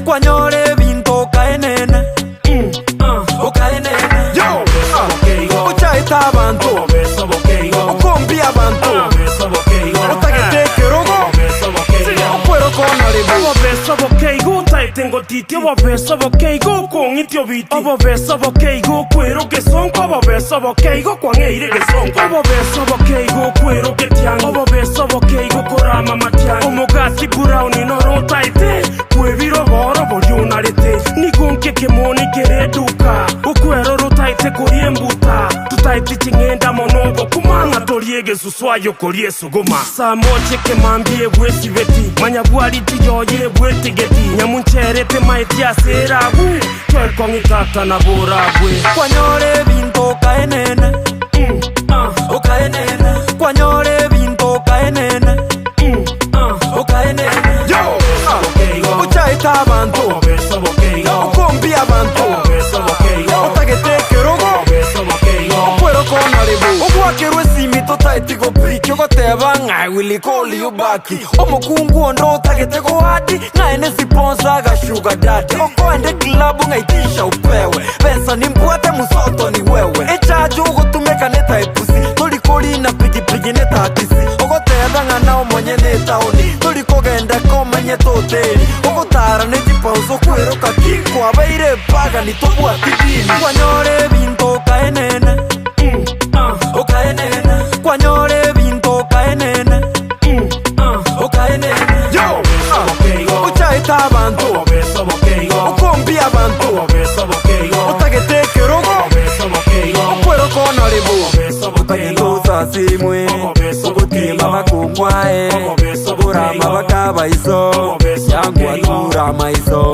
kwanyore binto kaenene okaenene uchaita abantu ukombi abantu utagetekerogo okwero kona libu Obo taitengo titi obo kongitio biti obo kwero gesonko obo kwangeire gesonko obo kwero getiango obo korama matiango omogasi burauni noro taite kwebiro boro boryunarete nigonke kemoni kereduka ukwero rotaite kuriembuta tutaiti chingenda monogo kumanga toriege suswayo korieso goma samoche kemambie bwesi beti manyabwali tiyoye bweti geti nyamuncherete maiti aserabu twekongitata na boragwe kwanyore binto kaenene okaenene kwanyore binto kaenene okaenene uchaita abantu ukombi abantu utagetekerogo okwero kona libu ogwakirwe simito taitigo briki ogoteba ng'ai wilikoli yubaki omokungu ondo utagetego hadi ng'aene siponsa gashuga dadi okoende kilabu ng'aitisha upewe pesa nimbwate musoto ni wewe echajo ugotumeka netaipusi tolikoli na pigipigi netatisi ogoteba ng'ana omonye netaoni tolikogenda komenye toteri ogotara netipauso kwero kakiko abeire paga nitobwatidini kwanyore binto kaenene okaenene kwanyore binto kaenene okaenene uchaita abantu ukombi abantu utagetekerogo okwero kona libu utagendusa simwe ugutima bakungwae ugurama bakabaiso yangwa tura maiso